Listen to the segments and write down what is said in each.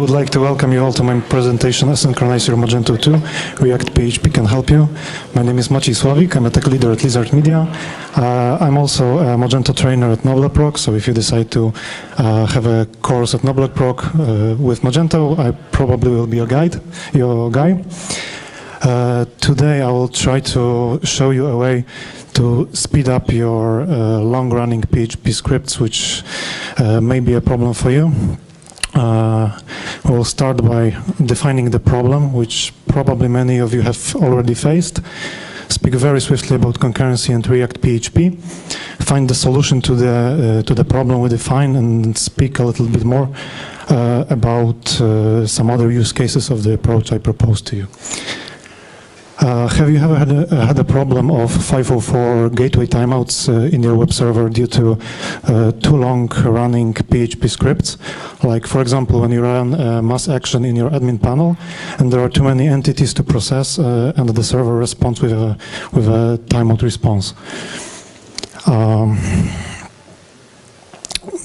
would like to welcome you all to my presentation, Asynchronize your Magento 2, ReactPHP can help you. My name is Maciej Sławik, I'm a tech leader at Lizard Media. I'm also a Magento trainer at NobleProc, so if you decide to have a course at NobleProc with Magento, I probably will be your guy. Today I will try to show you a way to speed up your long-running PHP scripts, which may be a problem for you. We'll start by defining the problem, which probably many of you have already faced. Speak very swiftly about concurrency and ReactPHP. Find the solution to the problem we define, and speak a little bit more about some other use cases of the approach I propose to you. Have you ever had a problem of 504 gateway timeouts in your web server due to too long running PHP scripts? Like, for example, when you run a mass action in your admin panel and there are too many entities to process and the server responds with a timeout response.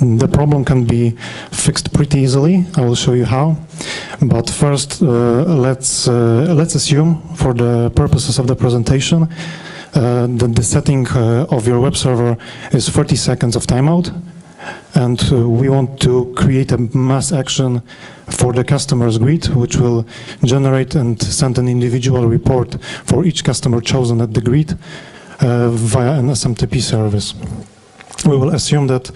The problem can be fixed pretty easily. I will show you how. But first, let's assume, for the purposes of the presentation, that the setting of your web server is 30 seconds of timeout, and we want to create a mass action for the customer's grid, which will generate and send an individual report for each customer chosen at the grid via an SMTP service. We will assume that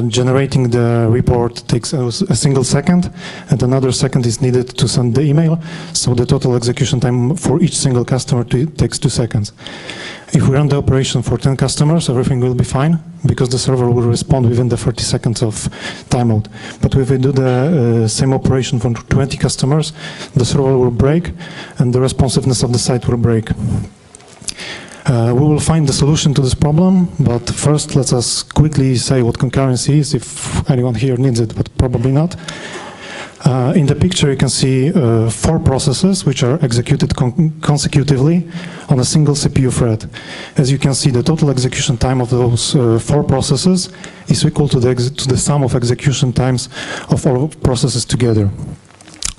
generating the report takes a single second, and another second is needed to send the email, so the total execution time for each single customer takes 2 seconds. If we run the operation for 10 customers, everything will be fine, because the server will respond within the 30 seconds of timeout. But if we do the same operation for 20 customers, the server will break, and the responsiveness of the site will break. We will find the solution to this problem, but first let us quickly say what concurrency is, if anyone here needs it, but probably not. In the picture you can see 4 processes which are executed consecutively on a single CPU thread. As you can see, the total execution time of those 4 processes is equal to the sum of execution times of all processes together.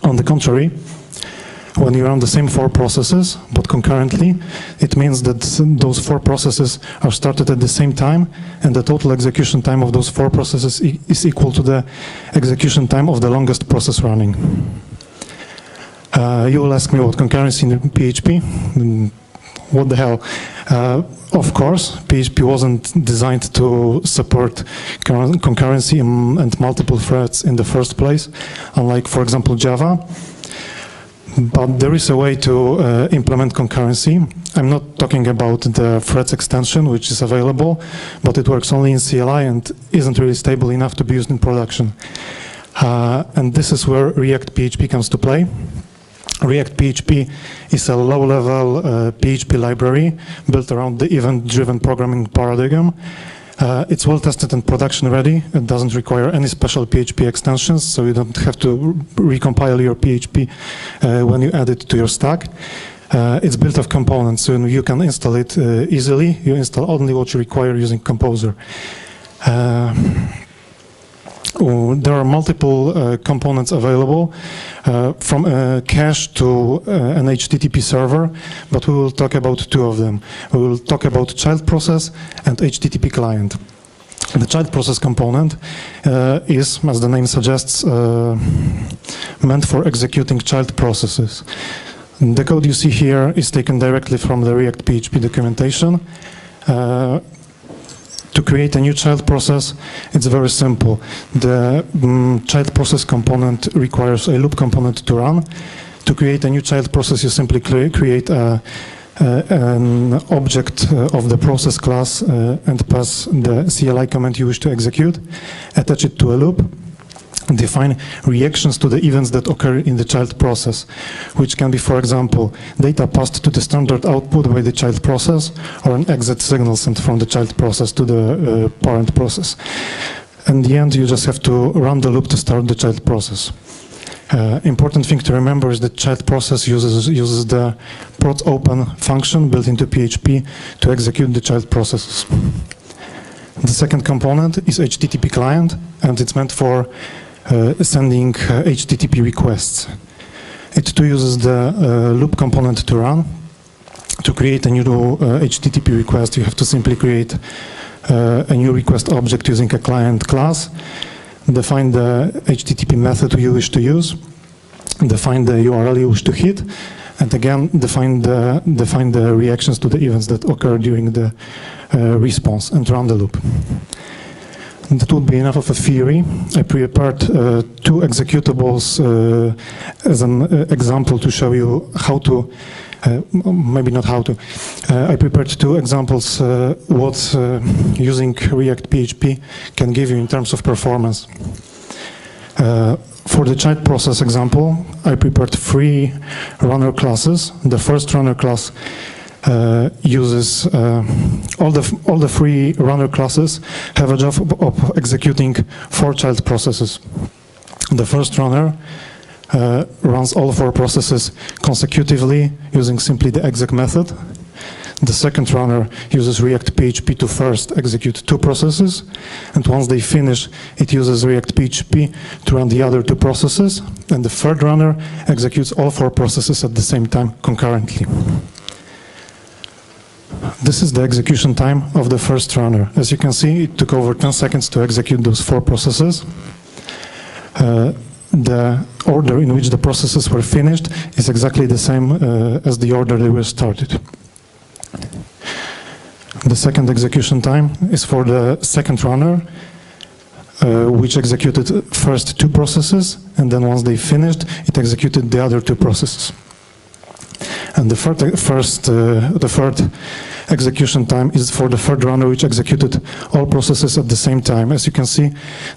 On the contrary, when you run the same 4 processes, but concurrently, it means that those 4 processes are started at the same time, and the total execution time of those 4 processes is equal to the execution time of the longest process running. You will ask me what concurrency in PHP? What the hell? Of course, PHP wasn't designed to support concurrency and multiple threads in the first place, unlike, for example, Java. But there is a way to implement concurrency. I'm not talking about the threads extension, which is available, but it works only in CLI and isn't really stable enough to be used in production. And this is where ReactPHP comes to play. ReactPHP is a low-level PHP library built around the event-driven programming paradigm. It's well tested and production ready. It doesn't require any special PHP extensions, so you don't have to recompile your PHP when you add it to your stack. It's built of components, so you can install it easily. You install only what you require using Composer. There are multiple components available, from a cache to an HTTP server, but we will talk about 2 of them. We will talk about child process and HTTP client. The child process component is, as the name suggests, meant for executing child processes. The code you see here is taken directly from the ReactPHP documentation. To create a new child process, it's very simple. The child process component requires a loop component to run. To create a new child process, you simply create an object of the process class and pass the CLI command you wish to execute, attach it to a loop, define reactions to the events that occur in the child process, which can be, for example, data passed to the standard output by the child process, or an exit signal sent from the child process to the parent process. In the end, you just have to run the loop to start the child process. Important thing to remember is that child process uses the prot open function built into PHP to execute the child processes. The second component is HTTP client, and it's meant for sending HTTP requests. It too uses the loop component to run. To create a new HTTP request, you have to simply create a new request object using a client class, define the HTTP method you wish to use, define the URL you wish to hit, and again define the reactions to the events that occur during the response, and run the loop. That would be enough of a theory. I prepared two executables as an example to show you how to, maybe not how to. I prepared two examples what using ReactPHP can give you in terms of performance. For the child process example, I prepared 3 runner classes. The first runner class uses all the 3 runner classes have a job of executing 4 child processes. The first runner runs all 4 processes consecutively using simply the exec method. The second runner uses ReactPHP to first execute 2 processes, and once they finish, it uses ReactPHP to run the other 2 processes, and the third runner executes all 4 processes at the same time concurrently. This is the execution time of the first runner. As you can see, it took over 10 seconds to execute those 4 processes. The order in which the processes were finished is exactly the same as the order they were started. The second execution time is for the second runner, which executed first 2 processes, and then once they finished, it executed the other 2 processes. And the third execution time is for the third runner, which executed all processes at the same time. As you can see,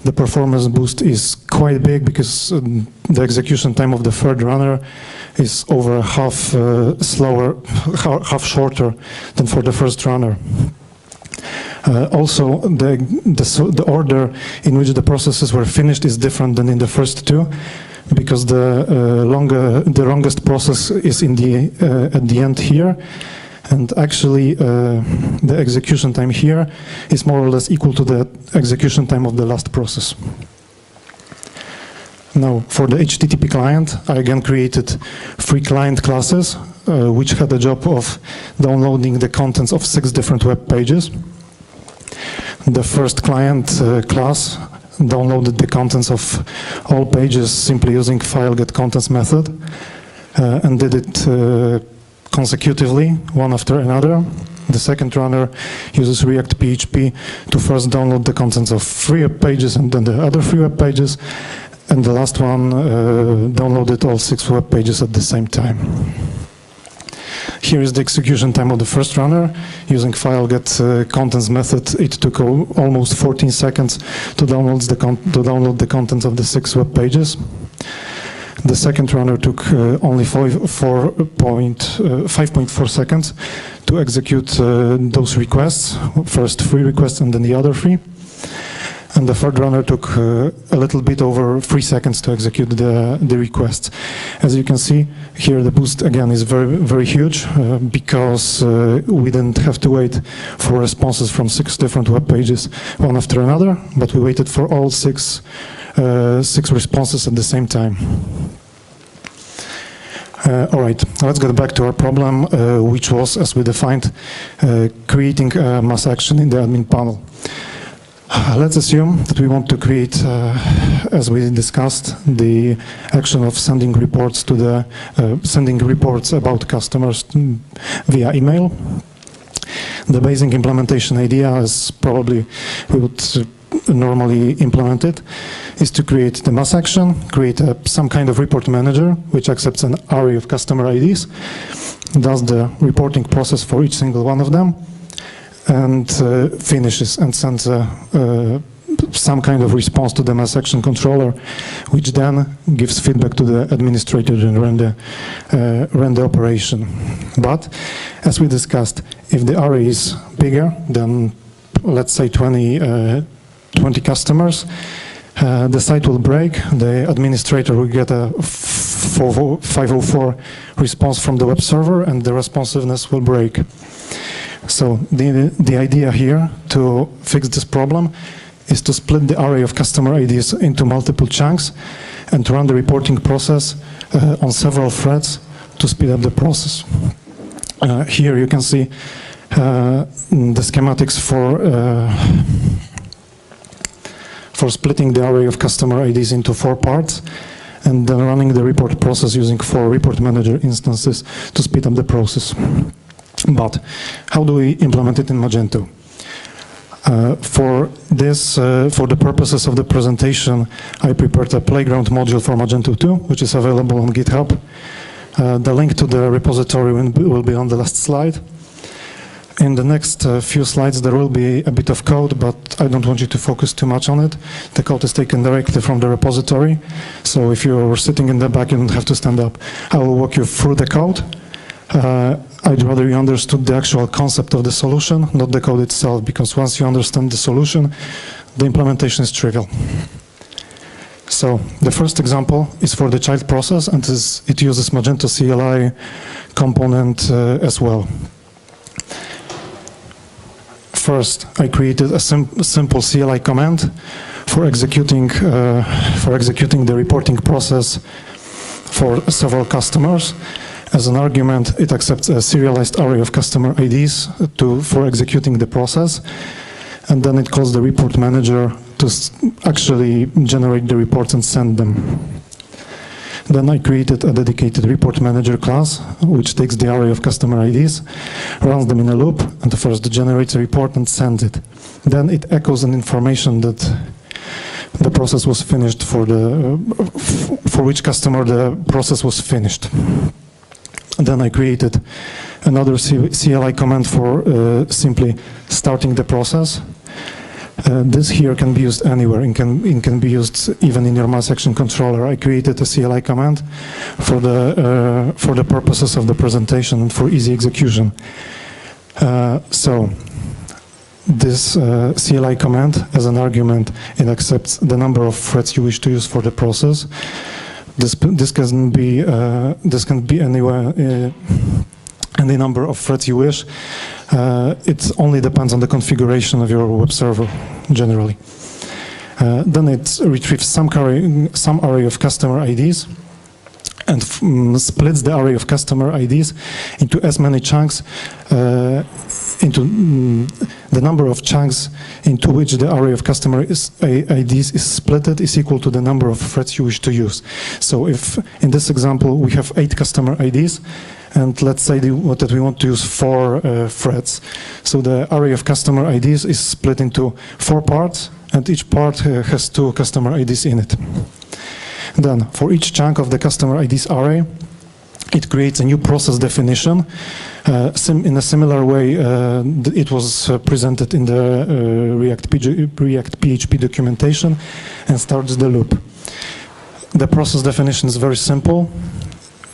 the performance boost is quite big because the execution time of the third runner is over half shorter than for the first runner. Also, the order in which the processes were finished is different than in the first 2, because the longest process is in at the end here, and actually the execution time here is more or less equal to the execution time of the last process. Now, for the HTTP client, I again created 3 client classes, which had the job of downloading the contents of 6 different web pages. The first client class downloaded the contents of all pages simply using file-get-contents method, and did it consecutively, one after another. The second runner uses ReactPHP to first download the contents of 3 web pages and then the other 3 web pages, and the last one downloaded all 6 web pages at the same time. Here is the execution time of the first runner. Using file-get-contents method, it took almost 14 seconds to download the contents of the 6 web pages. The second runner took only 5.4 seconds to execute those requests, first 3 requests and then the other 3. And the third runner took a little bit over 3 seconds to execute the requests. As you can see, here the boost again is very, very huge because we didn't have to wait for responses from 6 different web pages one after another, but we waited for all 6 responses at the same time. All right, let's get back to our problem, which was, as we defined, creating a mass action in the admin panel. Let's assume that we want to create, as we discussed, the action of sending reports to the sending reports about customers via email. The basic implementation idea, as probably we would normally implement it, is to create the mass action, create some kind of report manager which accepts an array of customer IDs, does the reporting process for each single one of them, and finishes and sends some kind of response to the mass action controller, which then gives feedback to the administrator and run the operation. But as we discussed, if the array is bigger than, let's say, 20 customers, the site will break. The administrator will get a 504 response from the web server, and the responsiveness will break. So the idea here to fix this problem is to split the array of customer IDs into multiple chunks and to run the reporting process on several threads to speed up the process. Here you can see the schematics for splitting the array of customer IDs into 4 parts and then running the report process using 4 report manager instances to speed up the process. But how do we implement it in Magento? For the purposes of the presentation, I prepared a playground module for Magento 2, which is available on GitHub. The link to the repository will be on the last slide. In the next few slides, there will be a bit of code, but I don't want you to focus too much on it. The code is taken directly from the repository, so if you're sitting in the back, you don't have to stand up. I will walk you through the code. I'd rather you understood the actual concept of the solution, not the code itself, because once you understand the solution, the implementation is trivial. So the first example is for the child process, and it uses Magento CLI component as well. First, I created a simple CLI command for executing the reporting process for several customers. As an argument, it accepts a serialized array of customer IDs for executing the process, and then it calls the report manager to actually generate the reports and send them. Then I created a dedicated report manager class, which takes the array of customer IDs, runs them in a loop, and first generates a report and sends it. Then it echoes an information that the process was finished for which customer the process was finished. And then I created another CLI command for simply starting the process. This here can be used anywhere. It can be used even in your mass action controller. I created a CLI command for the purposes of the presentation and for easy execution. So this CLI command, as an argument, it accepts the number of threads you wish to use for the process. This can be anywhere. Any number of threads you wish. It only depends on the configuration of your web server, generally. Then it retrieves some array of customer IDs and splits the array of customer IDs into as many chunks, into the number of chunks into which the array of customer IDs is splitted is equal to the number of threads you wish to use. So if in this example we have 8 customer IDs, and let's say that we want to use 4 threads. So the array of customer IDs is split into 4 parts, and each part has 2 customer IDs in it. Then, for each chunk of the customer IDs array, it creates a new process definition. In a similar way, it was presented in the ReactPHP documentation, and starts the loop. The process definition is very simple.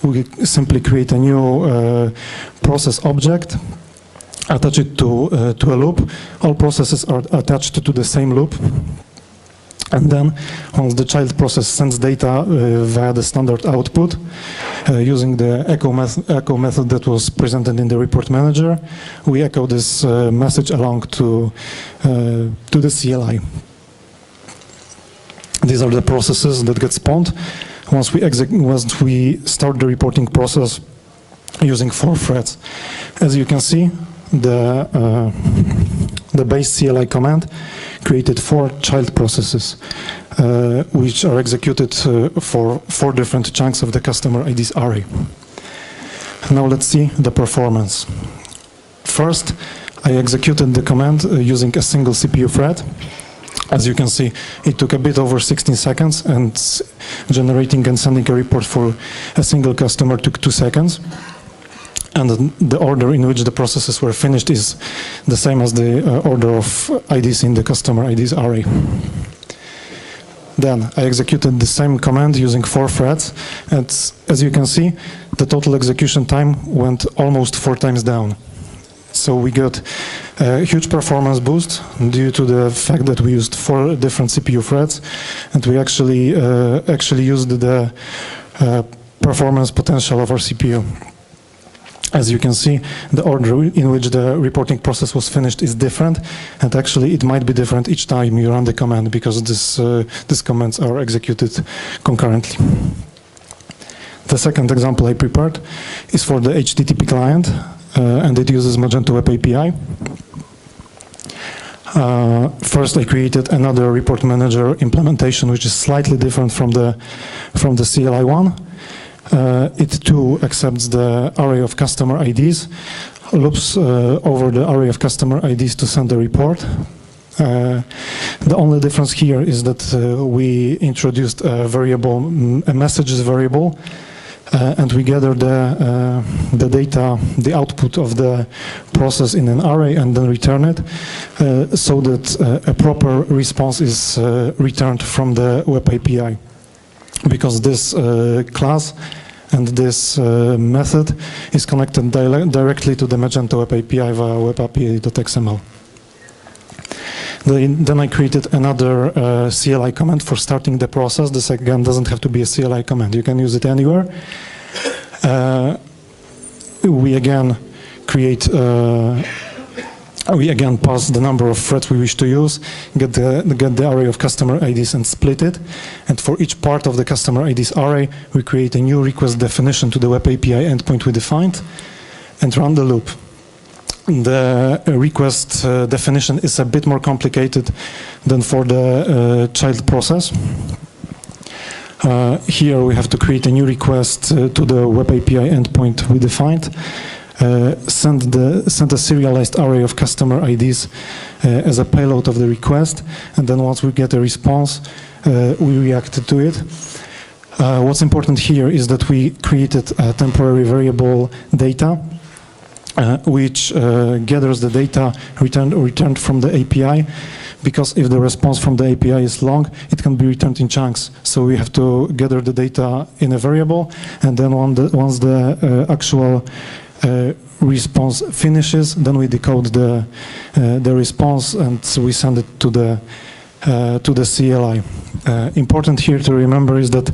We simply create a new process object, attach it to a loop. All processes are attached to the same loop. And then, once the child process sends data via the standard output, using the echo method that was presented in the report manager, we echo this message along to the CLI. These are the processes that get spawned once we start the reporting process using 4 threads. As you can see, the base CLI command created 4 child processes, which are executed for 4 different chunks of the customer IDs array. Now let's see the performance. First, I executed the command using a single CPU thread. As you can see, it took a bit over 16 seconds, and generating and sending a report for a single customer took 2 seconds. And the order in which the processes were finished is the same as the order of IDs in the customer IDs array. Then I executed the same command using 4 threads, and as you can see, the total execution time went almost 4 times down. So we got a huge performance boost due to the fact that we used 4 different CPU threads, and we actually used the performance potential of our CPU. As you can see, the order in which the reporting process was finished is different, and actually it might be different each time you run the command, because these commands are executed concurrently. The second example I prepared is for the HTTP client, and it uses Magento Web API. First, I created another report manager implementation, which is slightly different from the CLI one. It too accepts the array of customer IDs, loops over the array of customer IDs to send a report. The only difference here is that we introduced a variable, a messages variable, and we gather the data, the output of the process in an array and then return it, so that a proper response is returned from the Web API. Because this class and this method is connected directly to the Magento Web API via webapi.xml. Then I created another CLI command for starting the process. This again doesn't have to be a CLI command. You can use it anywhere. We again pass the number of threads we wish to use, get the array of customer IDs and split it. And for each part of the customer IDs array, we create a new request definition to the Web API endpoint we defined and run the loop. The request definition is a bit more complicated than for the child process. Here we have to create a new request to the Web API endpoint we defined, send a serialized array of customer IDs as a payload of the request, and then once we get a response, we react to it. What's important here is that we created a temporary variable data, which gathers the data returned from the API, because if the response from the API is long, it can be returned in chunks. So we have to gather the data in a variable, and then once the actual response finishes, then we decode the response and we send it to the CLI. Important here to remember is that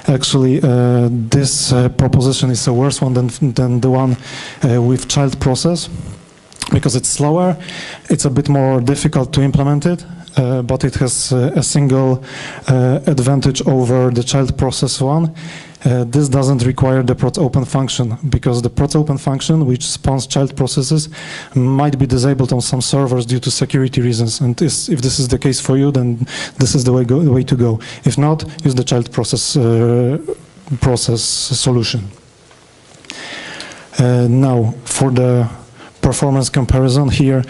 actually this proposition is a worse one than the one with child process, because it's slower, it's a bit more difficult to implement it, but it has a single advantage over the child process one. This doesn't require the prot open function, because the prot open function, which spawns child processes, might be disabled on some servers due to security reasons. And if this is the case for you, then this is the way to go. If not, use the child process solution. Now, for the performance comparison here,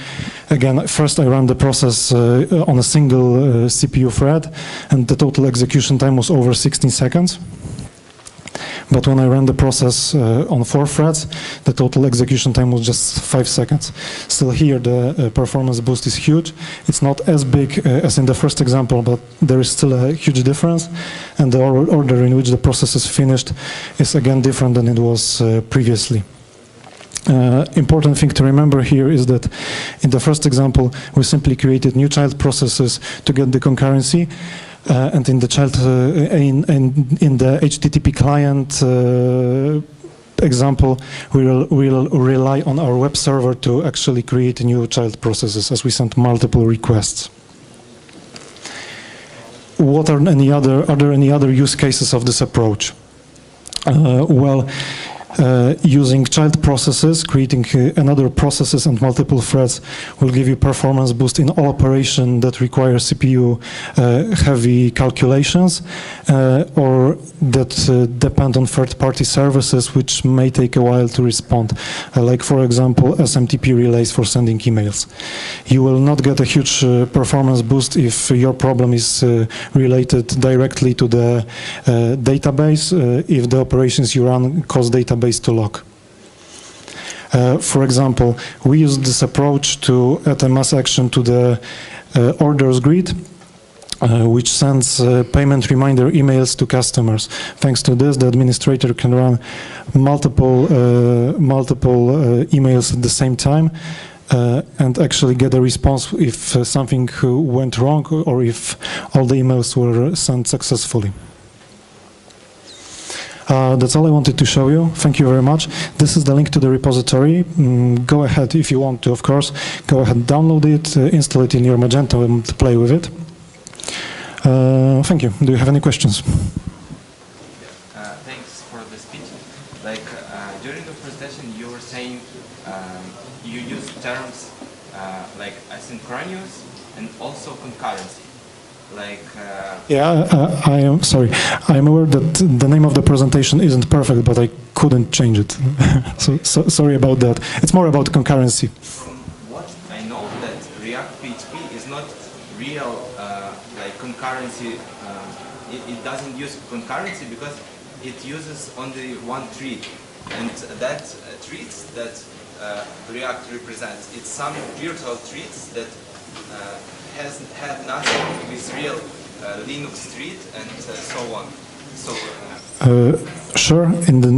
again, first I ran the process on a single CPU thread, and the total execution time was over 16 seconds. But when I ran the process on 4 threads, the total execution time was just 5 seconds. Still here, the performance boost is huge. It's not as big as in the first example, but there is still a huge difference. And the order in which the process is finished is again different than it was previously. Important thing to remember here is that in the first example, we simply created new child processes to get the concurrency. And in the in the HTTP client example, we'll rely on our web server to actually create new child processes as we send multiple requests. Are there any other use cases of this approach? Using child processes, creating another processes and multiple threads will give you performance boost in all operation that require CPU heavy calculations or that depend on third-party services which may take a while to respond, like for example SMTP relays for sending emails. You will not get a huge performance boost if your problem is related directly to the database, if the operations you run cause database to lock. For example, we use this approach to add a mass action to the orders grid, which sends payment reminder emails to customers. Thanks to this, the administrator can run multiple emails at the same time and actually get a response if something went wrong or if all the emails were sent successfully. That's all I wanted to show you. Thank you very much. This is the link to the repository. Go ahead, if you want to, of course. Go ahead, download it, install it in your Magento and play with it. Thank you. Do you have any questions? Thanks for the speech. Like during the presentation, you were saying you use terms like asynchronous and also concurrency. Like I am sorry. I am aware that the name of the presentation isn't perfect, but I couldn't change it. so sorry about that. It's more about concurrency. From what I know, that ReactPHP is not real like concurrency. It doesn't use concurrency because it uses only one thread, and that threads that React represents, it's some virtual threads that hasn't had nothing with real Linux thread and so on. So sure,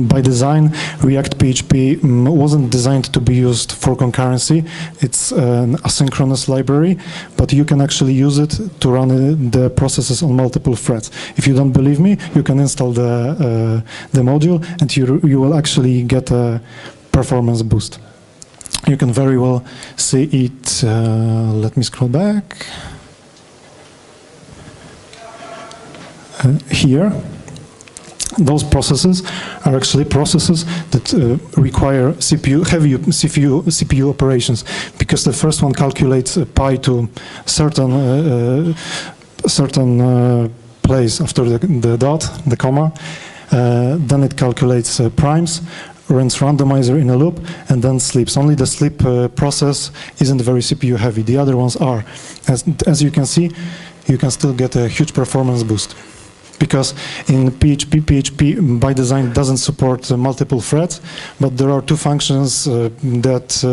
by design, ReactPHP wasn't designed to be used for concurrency. It's an asynchronous library, but you can actually use it to run the processes on multiple threads. If you don't believe me, you can install the module, and you will actually get a performance boost. You can very well see it. Let me scroll back. Here, those processes are actually processes that require heavy CPU operations, because the first one calculates pi to certain place after the dot, the comma. Then it calculates primes, runs randomizer in a loop, and then sleeps. Only the sleep process isn't very CPU heavy. The other ones are. As you can see, you can still get a huge performance boost, because in PHP by design doesn't support multiple threads, but there are two functions that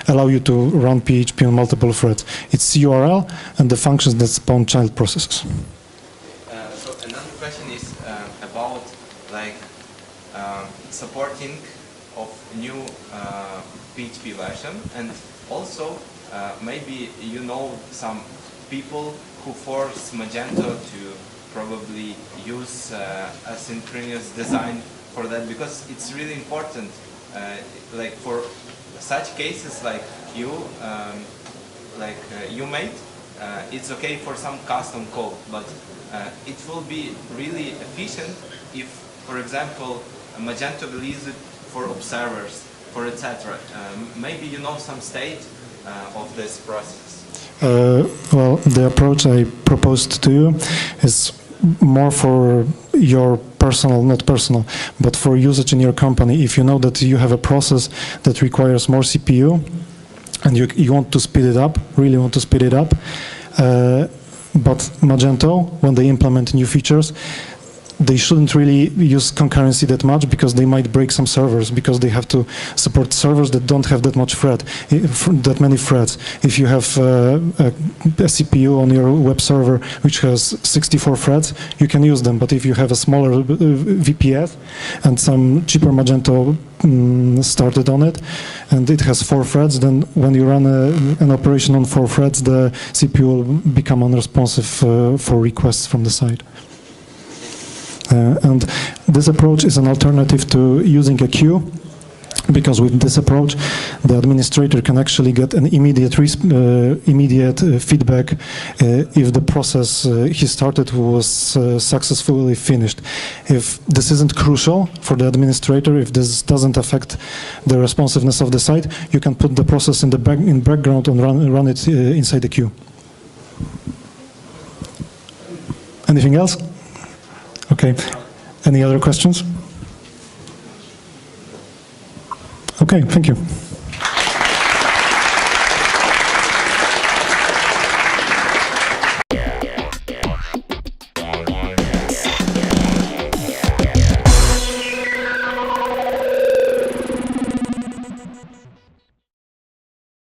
allow you to run PHP on multiple threads. It's URL and the functions that spawn child processes. So another question is about like supporting of new PHP version, and also maybe you know some people who force Magento to probably use asynchronous design for that, because it's really important. Like for such cases like you made, it's okay for some custom code, but it will be really efficient if, for example, Magento release it for observers, for etc. Maybe you know some state of this process. Well, the approach I proposed to you is more for your personal, not personal, but for usage in your company. If you know that you have a process that requires more CPU and you want to speed it up, really want to speed it up, but Magento, when they implement new features, they shouldn't really use concurrency that much, because they might break some servers, because they have to support servers that don't have that many threads. If you have a CPU on your web server which has 64 threads, you can use them. But if you have a smaller VPF and some cheaper Magento started on it, and it has 4 threads, then when you run an operation on 4 threads, the CPU will become unresponsive for requests from the side. And this approach is an alternative to using a queue, because with this approach, the administrator can actually get an immediate feedback if the process he started was successfully finished. If this isn't crucial for the administrator, if this doesn't affect the responsiveness of the site, you can put the process in the background and run it inside the queue. Anything else? Okay. Any other questions? Okay, thank you.